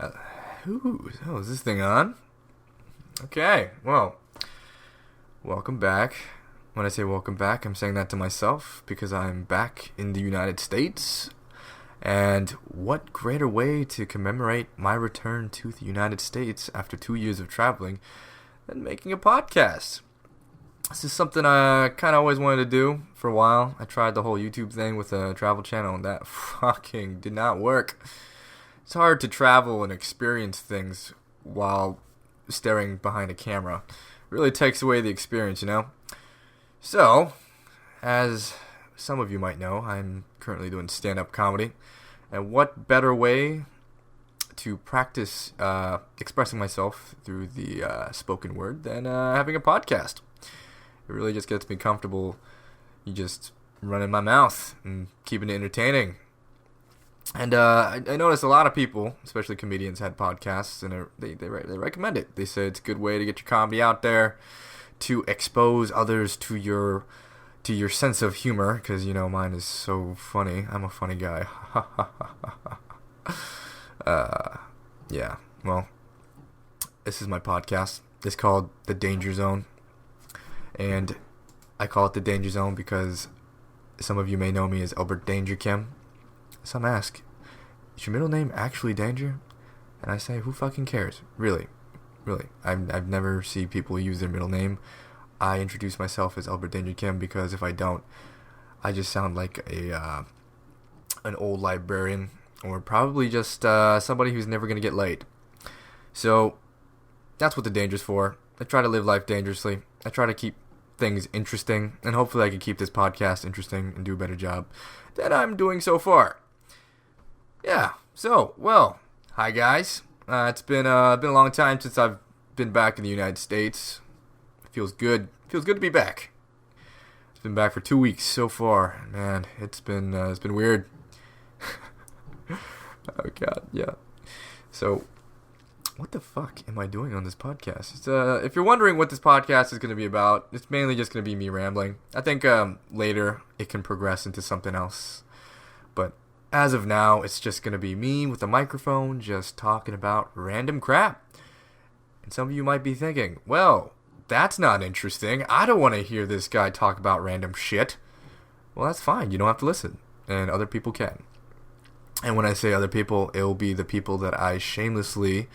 Uh, is this thing on? Okay, well, welcome back. When I say welcome back, I'm saying that to myself because I'm back in the United States. And what greater way to commemorate my return to the United States after 2 years of traveling than making a podcast? This is something I kind of always wanted to do for a while. I tried the whole YouTube thing with a travel channel and that fucking did not work. It's hard to travel and experience things while staring behind a camera. It really takes away the experience, you know? So, as some of you might know, I'm currently doing stand-up comedy. And what better way to practice expressing myself through the spoken word than having a podcast? It really just gets me comfortable. You just running my mouth and keeping it entertaining. And I noticed a lot of people, especially comedians, had podcasts, and they recommend it. They say it's a good way to get your comedy out there, to expose others to your sense of humor, because, you know, mine is so funny. I'm a funny guy. Yeah, well, this is my podcast. It's called The Danger Zone, and I call it The Danger Zone because some of you may know me as Elbert Danger Kim. Some ask, is your middle name actually Danger? And I say, who fucking cares? Really. I've never seen people use their middle name. I introduce myself as Elbert Danger Kim because if I don't, I just sound like an old librarian or probably just somebody who's never going to get laid. So that's what the danger's for. I try to live life dangerously. I try to keep things interesting, and hopefully I can keep this podcast interesting and do a better job than I'm doing so far. Yeah, so, well, hi guys. It's been a long time since I've been back in the United States. It feels good. Feels good to be back. It's been back for 2 weeks so far. Man, it's been weird. Oh god, yeah. So, what the fuck am I doing on this podcast? If you're wondering what this podcast is going to be about, it's mainly just going to be me rambling. I think later it can progress into something else. But as of now, it's just going to be me with a microphone just talking about random crap. And some of you might be thinking, well, that's not interesting. I don't want to hear this guy talk about random shit. Well, that's fine. You don't have to listen. And other people can. And when I say other people, it'll be the people that I shamelessly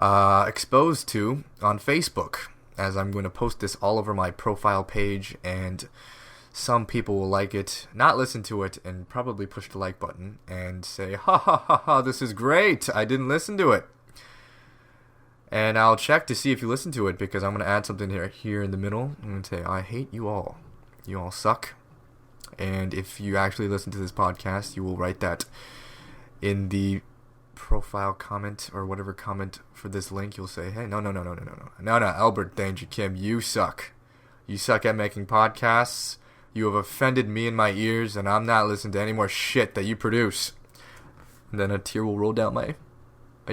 exposed to on Facebook, as I'm going to post this all over my profile page, and some people will like it, not listen to it, and probably push the like button and say, ha ha ha ha, this is great, I didn't listen to it. And I'll check to see if you listen to it, because I'm going to add something here in the middle. I'm going to say, I hate you all. You all suck. And if you actually listen to this podcast, you will write that in the profile comment or whatever comment for this link. You'll say, hey, no, Elbert Danger Kim, you suck. You suck at making podcasts. You have offended me in my ears, and I'm not listening to any more shit that you produce. And then a tear will roll down my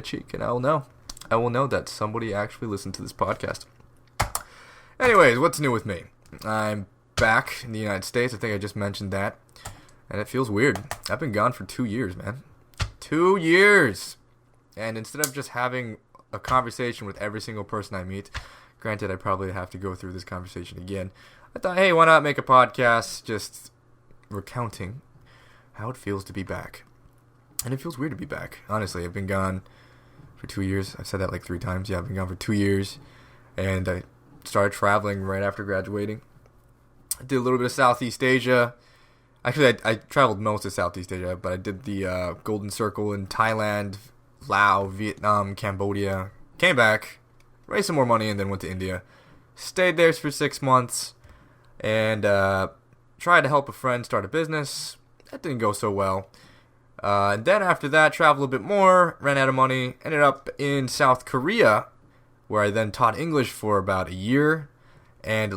cheek, and I will know that somebody actually listened to this podcast. Anyways, what's new with me? I'm back in the United States. I think I just mentioned that. And it feels weird. I've been gone for 2 years, man. 2 years! And instead of just having a conversation with every single person I meet, granted I probably have to go through this conversation again, I thought, hey, why not make a podcast just recounting how it feels to be back. And it feels weird to be back. Honestly, I've been gone for 2 years. I've said that like 3 times. Yeah, I've been gone for 2 years. And I started traveling right after graduating. I did a little bit of Southeast Asia. Actually, I traveled most of Southeast Asia, but I did the Golden Circle in Thailand, Laos, Vietnam, Cambodia. Came back, raised some more money, and then went to India. Stayed there for 6 months, and tried to help a friend start a business. That didn't go so well. And then after that, traveled a bit more, ran out of money, ended up in South Korea, where I then taught English for about a year, and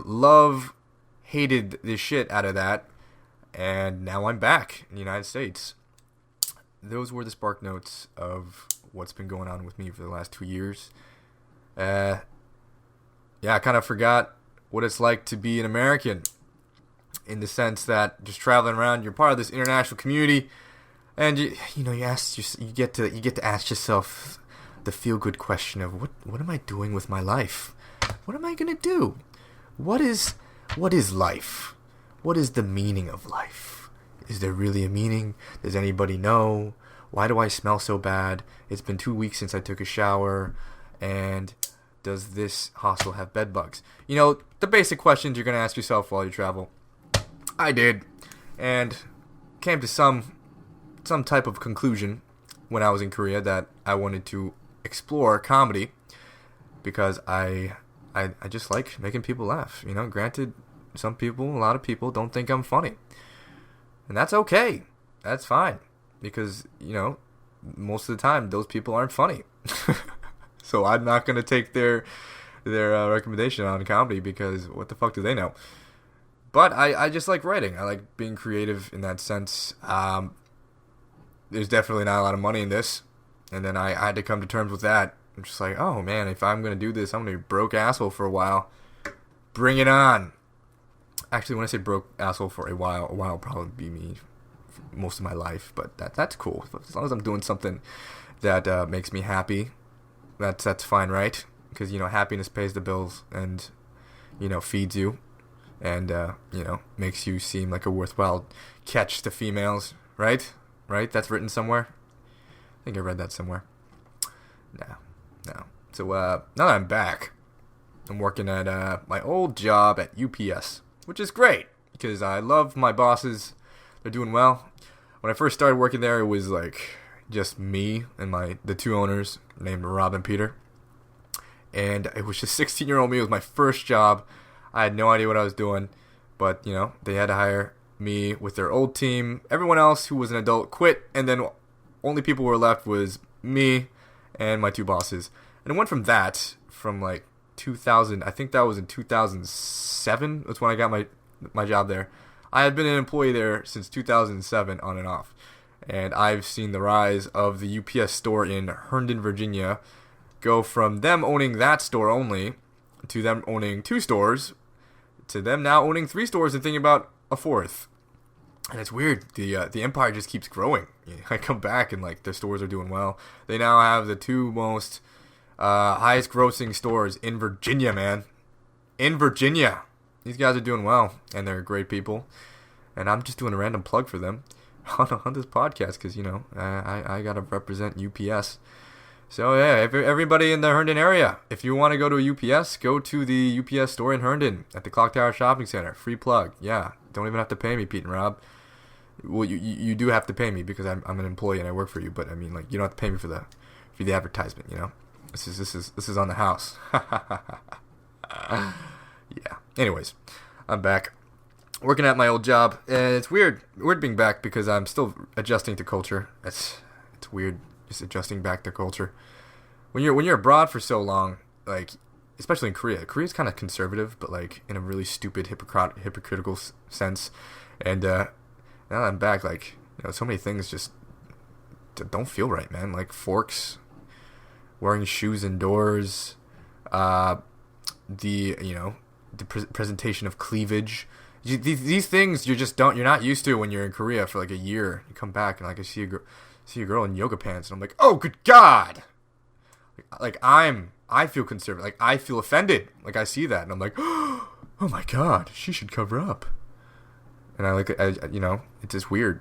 hated the shit out of that. And now I'm back in the United States. Those were the spark notes of what's been going on with me for the last 2 years. Yeah, I kind of forgot what it's like to be an American, in the sense that just traveling around, you're part of this international community, and you get to ask yourself the feel-good question of what am I doing with my life? What am I gonna do? What is life? What is the meaning of life? Is there really a meaning? Does anybody know? Why do I smell so bad? It's been 2 weeks since I took a shower. And does this hostel have bed bugs? You know, the basic questions you're going to ask yourself while you travel. I did. And came to some type of conclusion when I was in Korea that I wanted to explore comedy. Because I just like making people laugh. You know, granted, a lot of people don't think I'm funny. And that's okay. That's fine. Because, you know, most of the time, those people aren't funny. So I'm not going to take their recommendation on comedy because what the fuck do they know? But I just like writing. I like being creative in that sense. There's definitely not a lot of money in this. And then I had to come to terms with that. I'm just like, oh man, if I'm going to do this, I'm going to be broke asshole for a while. Bring it on. Actually, when I say broke asshole for a while will probably be me most of my life, but that's cool. As long as I'm doing something that makes me happy, that's fine, right? Because, you know, happiness pays the bills and, you know, feeds you and, you know, makes you seem like a worthwhile catch to females, right? Right? That's written somewhere. I think I read that somewhere. No. So, now that I'm back, I'm working at my old job at UPS, which is great because I love my bosses. They're doing well. When I first started working there, it was like just me and the two owners named Rob and Peter. And it was just 16-year-old me. It was my first job. I had no idea what I was doing. But, you know, they had to hire me with their old team. Everyone else who was an adult quit. And then only people who were left was me and my two bosses. And it went from like 2000, I think that was in 2007. That's when I got my job there. I had been an employee there since 2007 on and off. And I've seen the rise of the UPS store in Herndon, Virginia, go from them owning that store only to them owning 2 stores to them now owning 3 stores and thinking about a 4th. And it's weird. The empire just keeps growing. I come back and like their stores are doing well. They now have the 2 most highest grossing stores in Virginia, man. In Virginia. These guys are doing well, and they're great people. And I'm just doing a random plug for them on this podcast because, you know, I got to represent UPS. So, yeah, if everybody in the Herndon area, if you want to go to a UPS, go to the UPS store in Herndon at the Clock Tower Shopping Center. Free plug. Yeah, don't even have to pay me, Pete and Rob. Well, you do have to pay me because I'm an employee and I work for you. But, I mean, like, you don't have to pay me for the advertisement, you know. This is on the house. Yeah. Anyways, I'm back working at my old job, and it's weird being back because I'm still adjusting to culture. It's weird just adjusting back to culture. When you're abroad for so long, like especially in Korea. Korea's kind of conservative, but like in a really stupid hypocritical sense. And now that I'm back, like, you know, so many things just don't feel right, man. Like forks, wearing shoes indoors, the presentation of cleavage. These things you're not used to when you're in Korea for like a year. You come back and like I see a girl in yoga pants and I'm like, oh good God! Like I feel conservative. Like I feel offended. Like I see that and I'm like, oh my God, she should cover up. And it's just weird.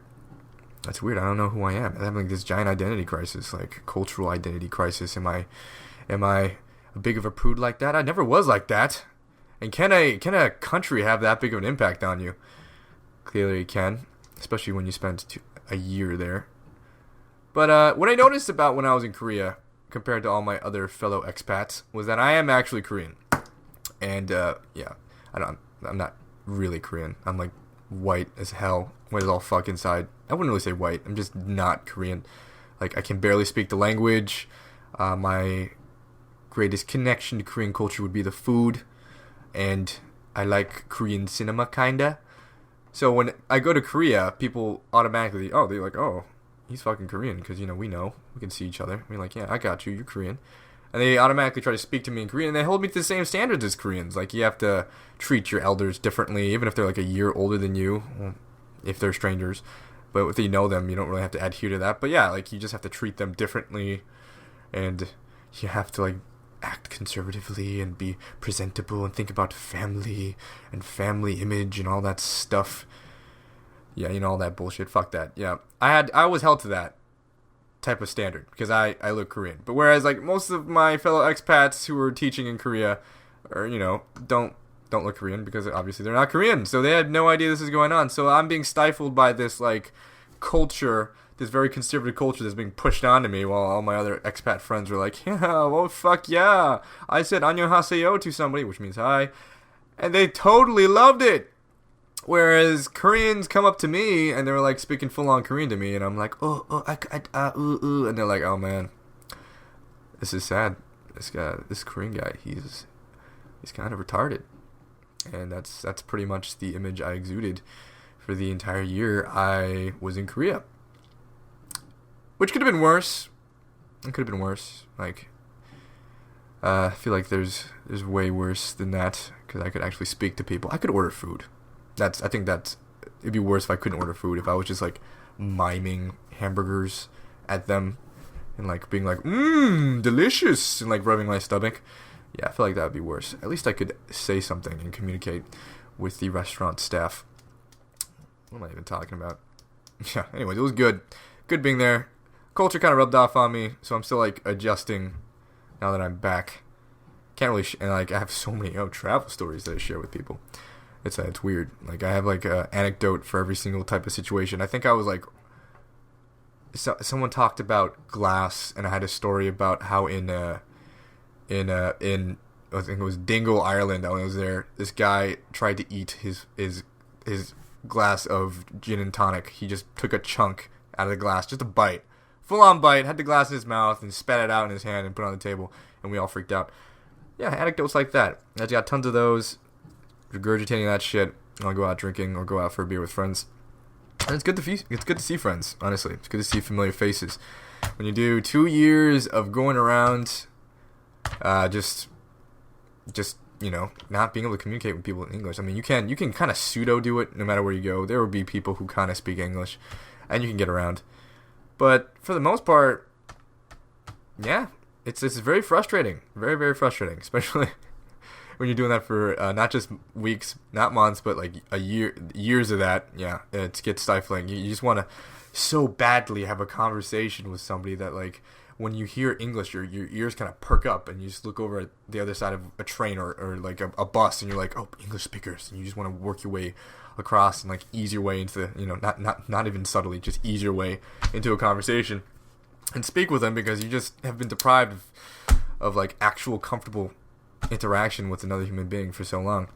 That's weird. I don't know who I am. I'm having like this giant identity crisis, like cultural identity crisis. Am I a big of a prude like that? I never was like that. And can a country have that big of an impact on you? Clearly it can, especially when you spend a year there. But what I noticed about when I was in Korea, compared to all my other fellow expats, was that I am actually Korean. And I'm not really Korean. I'm like white as hell, white as all fuck inside. I wouldn't really say white. I'm just not Korean. Like I can barely speak the language. My greatest connection to Korean culture would be the food. And I like Korean cinema, kinda. So when I go to Korea, people automatically, they're like, oh, he's fucking Korean, because, you know, we can see each other. We're like, yeah, I got you, you're Korean. And they automatically try to speak to me in Korean, and they hold me to the same standards as Koreans. Like, you have to treat your elders differently, even if they're like a year older than you, if they're strangers. But if you know them, you don't really have to adhere to that. But yeah, like, you just have to treat them differently. And you have to like act conservatively and be presentable and think about family and family image and all that stuff. Yeah, you know, all that bullshit. Fuck that. Yeah, I was held to that type of standard because I look Korean. But whereas like most of my fellow expats who were teaching in Korea, or you know, don't look Korean because obviously they're not Korean, so they had no idea this is going on. So I'm being stifled by this like culture, this very conservative culture that's being pushed onto me, while all my other expat friends were like, yeah, well, fuck yeah, I said annyeonghaseyo to somebody, which means hi, and they totally loved it. Whereas Koreans come up to me and they're like speaking full on Korean to me, and I'm like, and they're like, oh man, this is sad. This Korean guy, he's kind of retarded. And that's pretty much the image I exuded for the entire year I was in Korea. Which could have been worse. It could have been worse. Like, I feel like there's way worse than that, because I could actually speak to people. I could order food. I think it'd be worse if I couldn't order food. If I was just like miming hamburgers at them and like being like, delicious, and like rubbing my stomach. Yeah, I feel like that would be worse. At least I could say something and communicate with the restaurant staff. What am I even talking about? Yeah, anyways, it was good. Good being there. Culture kind of rubbed off on me, so I'm still like adjusting now that I'm back. Can't really, and like I have so many travel stories that I share with people. It's weird. Like I have like an anecdote for every single type of situation. I think I was like, someone talked about glass, and I had a story about how in I think it was Dingle, Ireland. When I was there, this guy tried to eat his glass of gin and tonic. He just took a chunk out of the glass, just a bite, full on bite. Had the glass in his mouth and spat it out in his hand and put it on the table, and we all freaked out. Yeah, anecdotes like that. I just got tons of those. Regurgitating that shit. I'll go out drinking or go out for a beer with friends. And it's good to see friends. Honestly, it's good to see familiar faces. When you do 2 years of going around. Just you know, not being able to communicate with people in English. I mean, you can kind of pseudo do it no matter where you go. There will be people who kind of speak English, and you can get around. But for the most part, yeah, it's very frustrating, very very frustrating, especially when you're doing that for not just weeks, not months, but like years of that. Yeah, it gets stifling. You just want to so badly have a conversation with somebody that like. When you hear English, your ears kind of perk up, and you just look over at the other side of a train or like a bus, and you're like, oh, English speakers, and you just want to work your way across and like ease your way into, you know, not even subtly, just ease your way into a conversation and speak with them, because you just have been deprived of like actual comfortable interaction with another human being for so long.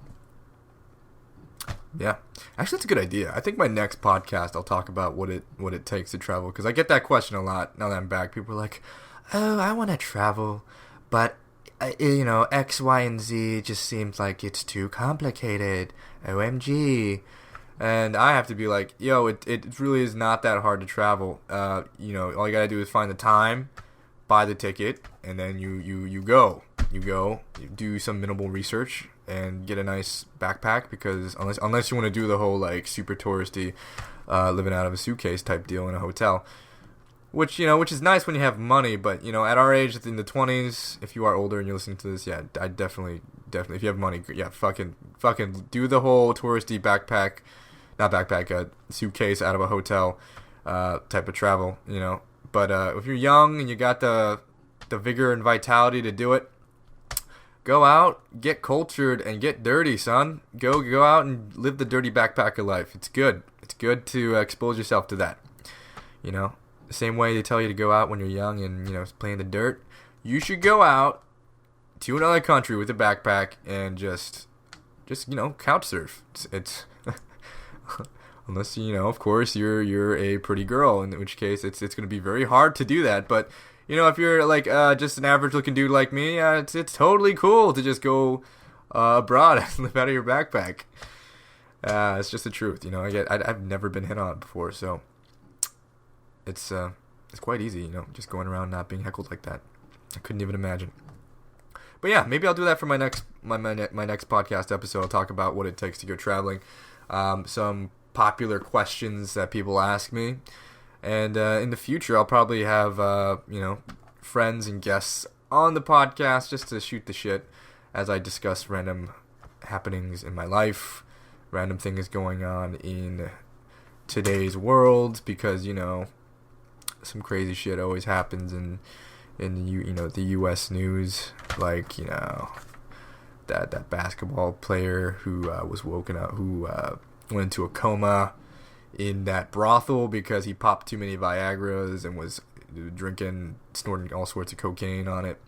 Yeah, actually, that's a good idea. I think my next podcast, I'll talk about what it takes to travel, because I get that question a lot now that I'm back. People are like, "Oh, I want to travel, but you know, X, Y, and Z just seems like it's too complicated. OMG." And I have to be like, "Yo, it really is not that hard to travel. You know, all you gotta do is find the time, buy the ticket, and then you go. You do some minimal research." And get a nice backpack, because unless you want to do the whole like super touristy living out of a suitcase type deal in a hotel, which is nice when you have money, but you know, at our age, in the 20s, if you are older and you're listening to this, yeah, I definitely if you have money, yeah, fucking do the whole touristy suitcase out of a hotel type of travel, you know. But if you're young and you got the vigor and vitality to do it, go out, get cultured, and get dirty, son. Go out and live the dirty backpacker life. It's good. It's good to expose yourself to that. You know, the same way they tell you to go out when you're young and, you know, play in the dirt. You should go out to another country with a backpack and just you know, couch surf. It's unless, you know, of course, you're a pretty girl, in which case it's going to be very hard to do that. But you know, if you're like just an average-looking dude like me, it's totally cool to just go abroad and live out of your backpack. It's just the truth, you know. I've never been hit on before, so it's quite easy, you know, just going around not being heckled like that. I couldn't even imagine. But yeah, maybe I'll do that for my next podcast episode. I'll talk about what it takes to go traveling, some popular questions that people ask me. And in the future, I'll probably have, you know, friends and guests on the podcast just to shoot the shit as I discuss random happenings in my life, random things going on in today's world, because, you know, some crazy shit always happens in the U.S. news, like, you know, that basketball player who was woken up, who went into a coma in that brothel because he popped too many Viagras and was drinking, snorting all sorts of cocaine on it.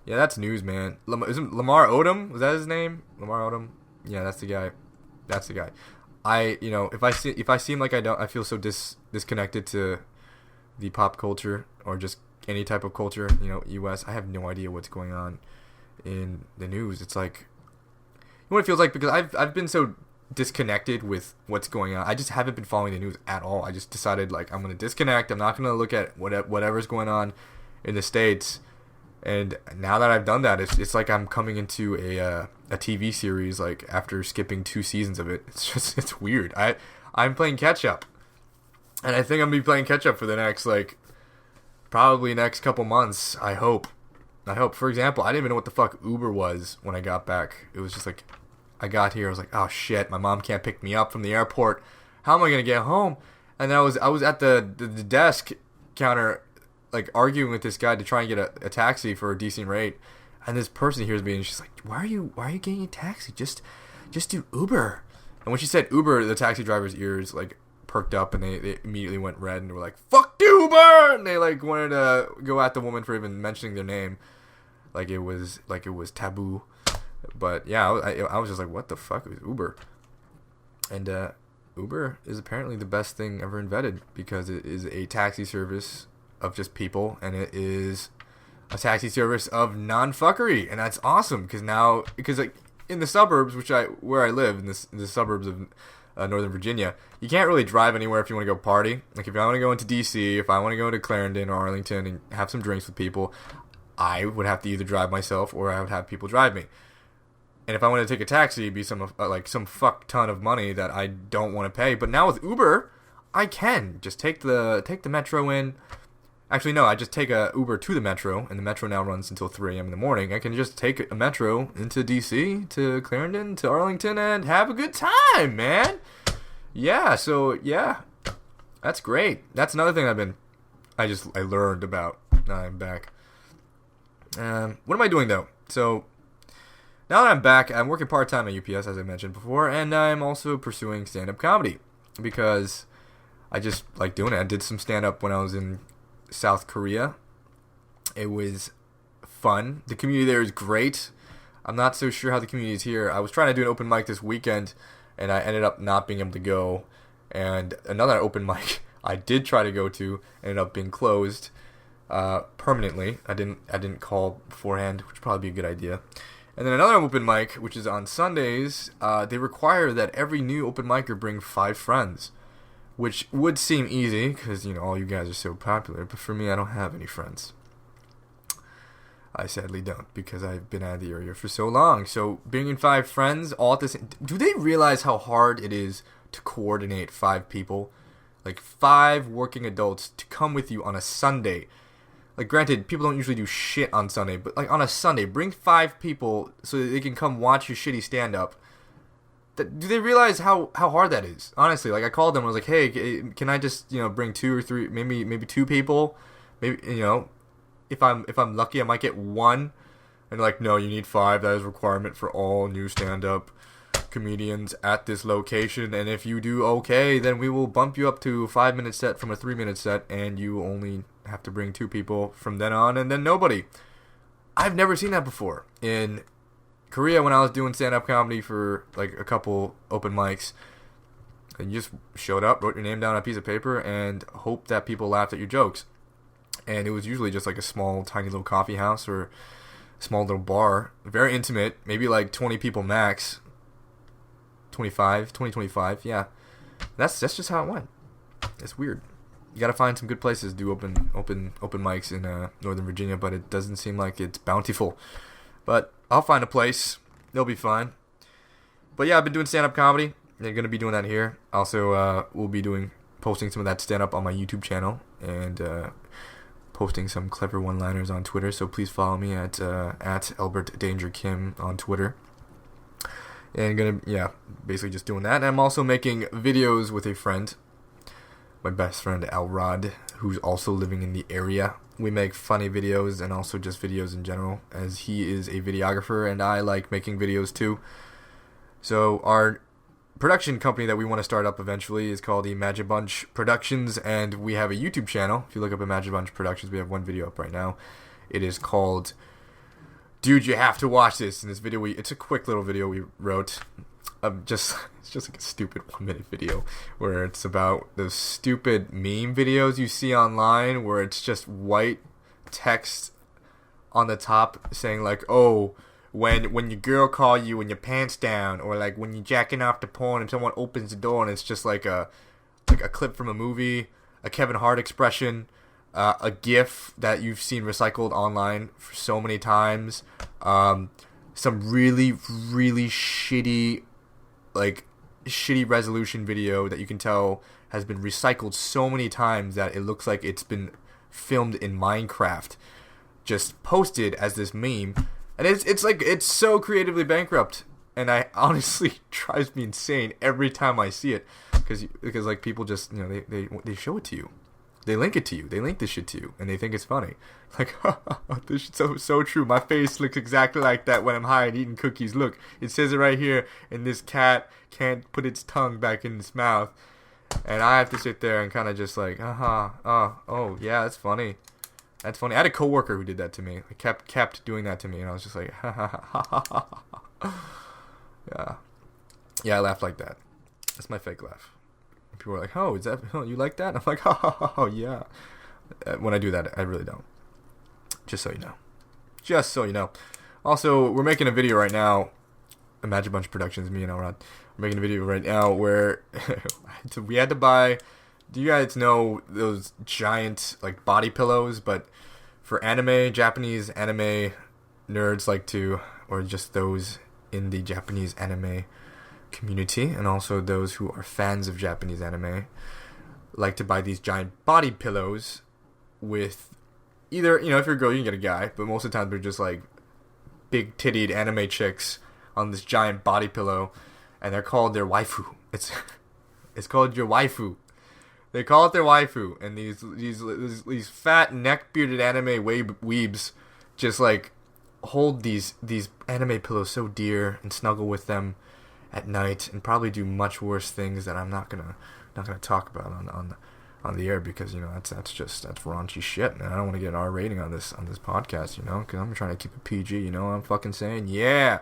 Yeah, that's news, man. Isn't Lamar Odom? Was that his name? Lamar Odom? Yeah, that's the guy. That's the guy. If I seem like I feel so disconnected to the pop culture or just any type of culture, you know, U.S. I have no idea what's going on in the news. It's like, you know what it feels like, because I've been so disconnected with what's going on. I just haven't been following the news at all. I just decided, like, I'm gonna disconnect. I'm not gonna look at whatever's going on in the States. And now that I've done that, it's like I'm coming into a TV series, like, after skipping 2 seasons of it. It's weird. I'm playing catch up, and I think I'm gonna be playing catch up for the next, like, probably next couple months. I hope. For example, I didn't even know what the fuck Uber was when I got back. It was just like, I got here, I was like, oh shit, my mom can't pick me up from the airport. How am I gonna get home? And then I was at the desk counter, like, arguing with this guy to try and get a taxi for a decent rate. And this person hears me and she's like, why are you getting a taxi? Just do Uber. And when she said Uber, the taxi driver's ears, like, perked up, and they immediately went red and were like, fuck Uber! And they, like, wanted to go at the woman for even mentioning their name. Like it was taboo. But yeah, I was just like, what the fuck is Uber? And Uber is apparently the best thing ever invented, because it is a taxi service of just people, and it is a taxi service of non-fuckery, and that's awesome. Because like in the suburbs, where I live in the suburbs of Northern Virginia, you can't really drive anywhere if you want to go party. Like, if I want to go into DC, if I want to go to Clarendon or Arlington and have some drinks with people, I would have to either drive myself or I would have people drive me. And if I wanted to take a taxi, it'd be some fuck ton of money that I don't want to pay. But now with Uber, I can just take the metro in. Actually, no, I just take a Uber to the metro, and the metro now runs until 3 a.m. in the morning. I can just take a metro into DC, to Clarendon, to Arlington, and have a good time, man. Yeah, so, yeah, that's great. That's another thing I learned about. Now I'm back. What am I doing, though? So, now that I'm back, I'm working part-time at UPS, as I mentioned before, and I'm also pursuing stand-up comedy, because I just like doing it. I did some stand-up when I was in South Korea. It was fun. The community there is great. I'm not so sure how the community is here. I was trying to do an open mic this weekend, and I ended up not being able to go. And another open mic I did try to go to ended up being closed permanently. I didn't call beforehand, which would probably be a good idea. And then another open mic, which is on Sundays, they require that every new open micer bring 5 friends, which would seem easy because, you know, all you guys are so popular. But for me, I don't have any friends. I sadly don't, because I've been out of the area for so long. So bringing 5 friends all at the same... Do they realize how hard it is to coordinate 5 people? Like 5 working adults to come with you on a Sunday. Like, granted, people don't usually do shit on Sunday, but, like, on a Sunday, bring 5 people so that they can come watch your shitty stand-up. Do they realize how hard that is? Honestly, like, I called them and I was like, hey, can I just, you know, bring 2 or 3, maybe 2 people? Maybe, you know, if I'm lucky, I might get 1. And they're like, no, you need 5. That is a requirement for all new stand-up comedians at this location. And if you do okay, then we will bump you up to a 5-minute set from a 3-minute set, and you only have to bring 2 people from then on, and then nobody. I've never seen that before. In Korea, when I was doing stand-up comedy for like a couple open mics, and you just showed up, wrote your name down on a piece of paper, and hoped that people laughed at your jokes. And it was usually just like a small, tiny little coffee house or a small little bar, very intimate, maybe like 20 people max. 25, yeah. That's just how it went. It's weird. You gotta find some good places to do open mics in Northern Virginia, but it doesn't seem like it's bountiful. But I'll find a place. They'll be fine. But yeah, I've been doing stand-up comedy. They're gonna be doing that here. Also, we'll be posting some of that stand-up on my YouTube channel, and posting some clever one-liners on Twitter. So please follow me at Elbert Danger Kim on Twitter. And basically just doing that. And I'm also making videos with a friend, my best friend Elrod, who's also living in the area. We make funny videos and also just videos in general, as he is a videographer and I like making videos too. So our production company that we want to start up eventually is called Imagibunch Productions, and we have a YouTube channel. If you look up Imagibunch Productions, we have one video up right now. It is called Dude, You Have to Watch This. In this video, it's a quick little video we wrote. It's just like a stupid 1-minute video where it's about those stupid meme videos you see online where it's just white text on the top saying like, oh, when your girl call you and your pants down, or like when you jacking off the porn and someone opens the door and it's just like a clip from a movie, a Kevin Hart expression, a GIF that you've seen recycled online for so many times, some really, really shitty resolution video that you can tell has been recycled so many times that it looks like it's been filmed in Minecraft, just posted as this meme. And it's so creatively bankrupt, and I honestly drives me insane every time I see it, because like people just, you know, they show it to you, they link it to you, they link this shit to you, and they think it's funny. Like, this shit's so true. My face looks exactly like that when I'm high and eating cookies. Look, it says it right here, and this cat can't put its tongue back in its mouth, and I have to sit there and kind of just like, oh yeah, that's funny. That's funny. I had a coworker who did that to me. He kept doing that to me, and I was just like, yeah, I laughed like that. That's my fake laugh. People are like, oh, you like that? I'm like, oh, yeah. When I do that, I really don't. Just so you know. Also, we're making a video right now. Imagibunch Productions, me and Elrod. We're making a video right now where we had to buy. Do you guys know those giant like body pillows? But for Japanese anime nerds like to, or just those in the Japanese anime community, and also those who are fans of Japanese anime, like to buy these giant body pillows with either, you know, if you're a girl, you can get a guy, but most of the time they're just like big tittied anime chicks on this giant body pillow, and they're called their waifu. It's called your waifu. They call it their waifu, and these fat neck-bearded anime weebs just like hold these anime pillows so dear and snuggle with them at night, and probably do much worse things that I'm not gonna talk about on the air, because, you know, that's raunchy shit, and I don't want to get an R rating on this podcast, you know, because I'm trying to keep it PG. You know what I'm fucking saying? Yeah.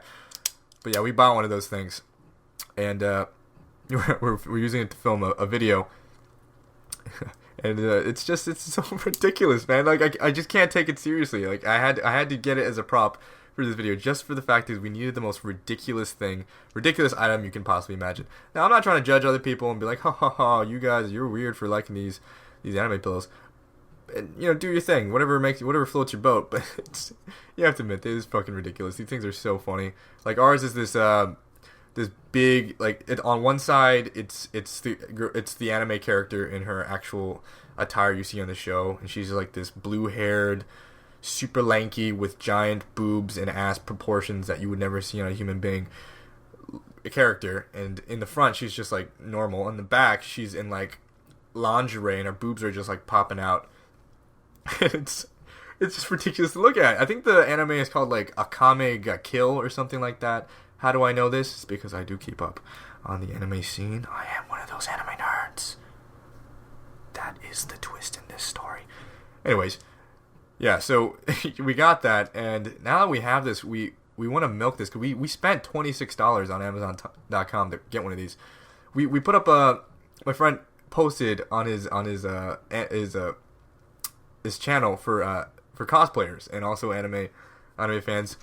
But yeah, we bought one of those things, and we're using it to film a video. And it's so ridiculous, man. Like I just can't take it seriously. Like I had to get it as a prop for this video, just for the fact that we needed the most ridiculous item you can possibly imagine. Now, I'm not trying to judge other people and be like, ha, you guys, you're weird for liking these anime pillows. And, you know, do your thing, whatever floats your boat. But you have to admit, it is fucking ridiculous. These things are so funny. Like ours is this big, like, on one side it's the anime character in her actual attire you see on the show, and she's like this blue-haired, super lanky with giant boobs and ass proportions that you would never see on a human being, a character. And in the front she's just like normal. In the back she's in like lingerie and her boobs are just like popping out. It's just ridiculous to look at. I think the anime is called like Akame ga Kill or something like that. How do I know this? It's because I do keep up on the anime scene. I am one of those anime nerds. That is the twist in this story. Anyways, yeah, so we got that, and now that we have this, we want to milk this, because we spent $26 on Amazon.com to get one of these. We put up my friend posted on his channel for cosplayers and also anime fans,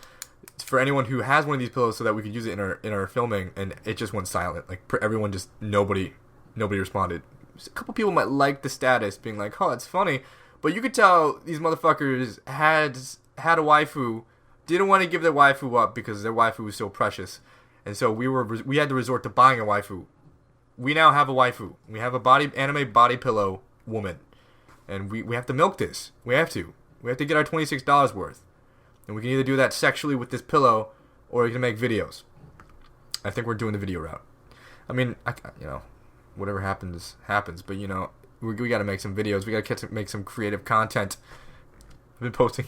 for anyone who has one of these pillows, so that we could use it in our filming, and it just went silent. Like everyone just nobody responded. A couple people might like the status, being like, "Oh, it's funny," but you could tell these motherfuckers had a waifu, didn't want to give their waifu up because their waifu was so precious, and so we had to resort to buying a waifu. We now have a waifu. We have a anime body pillow woman, And we have to milk this. We have to get our $26 worth. And we can either do that sexually with this pillow, or we can make videos. I think we're doing the video route. I mean, whatever happens, happens. But, we got to make some videos. We got to make some creative content. I've been posting...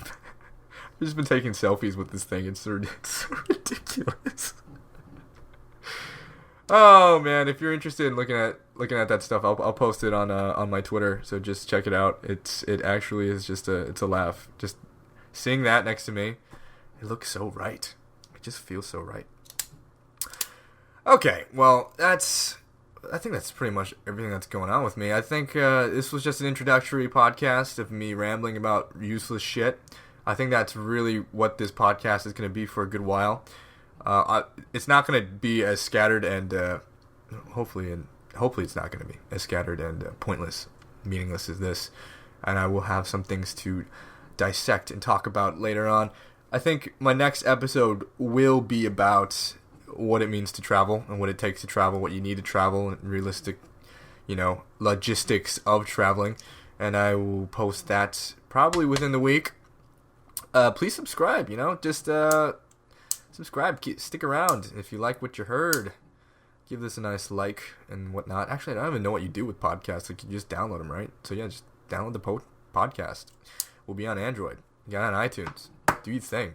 I've just been taking selfies with this thing. It's so ridiculous. Oh man, if you're interested in looking at that stuff, I'll post it on my Twitter. So just check it out. It actually is it's a laugh. Just seeing that next to me, it looks so right. It just feels so right. Okay, well I think that's pretty much everything that's going on with me. I think this was just an introductory podcast of me rambling about useless shit. I think that's really what this podcast is going to be for a good while. It's not going to be as scattered and hopefully it's not going to be as scattered and pointless, meaningless as this. And I will have some things to dissect and talk about later on. I think my next episode will be about what it means to travel and what it takes to travel, what you need to travel, and realistic, logistics of traveling. And I will post that probably within the week. Please subscribe, just subscribe, stick around if you like what you heard. Give this a nice like and whatnot. Actually, I don't even know what you do with podcasts. Like, you just download them, right? So yeah, just download the podcast. We'll be on Android. You got on iTunes. Do your thing.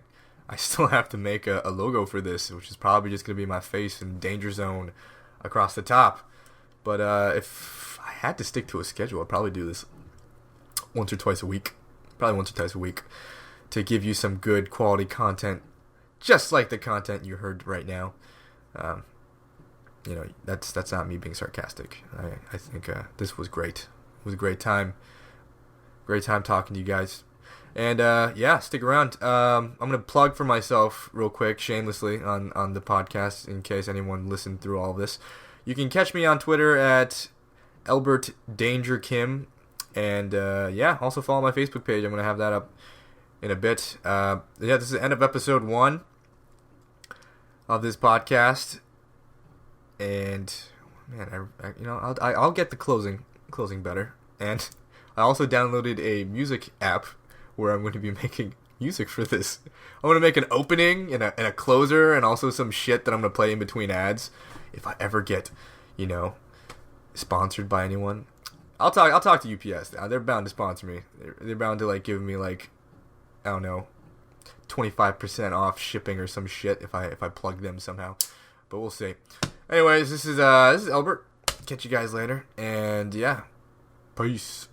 I still have to make a logo for this, which is probably just going to be my face in Danger Zone across the top. But if I had to stick to a schedule, I'd probably do this once or twice a week. Probably once or twice a week. To give you some good quality content, just like the content you heard right now. That's not me being sarcastic. I think this was great. It was a great time. Great time talking to you guys. And stick around. I'm gonna plug for myself real quick, shamelessly, on the podcast in case anyone listened through all of this. You can catch me on Twitter at Elbert Danger Kim, and also follow my Facebook page. I'm gonna have that up in a bit. This is the end of episode 1 of this podcast, and man, I'll get the closing better. And I also downloaded a music app where I'm going to be making music for this. I'm going to make an opening and a closer, and also some shit that I'm going to play in between ads if I ever get, sponsored by anyone. I'll talk to UPS. They're bound to sponsor me. They're bound to give me I don't know, 25% off shipping or some shit if I plug them somehow. But we'll see. Anyways, this is Elbert. Catch you guys later. And yeah, peace.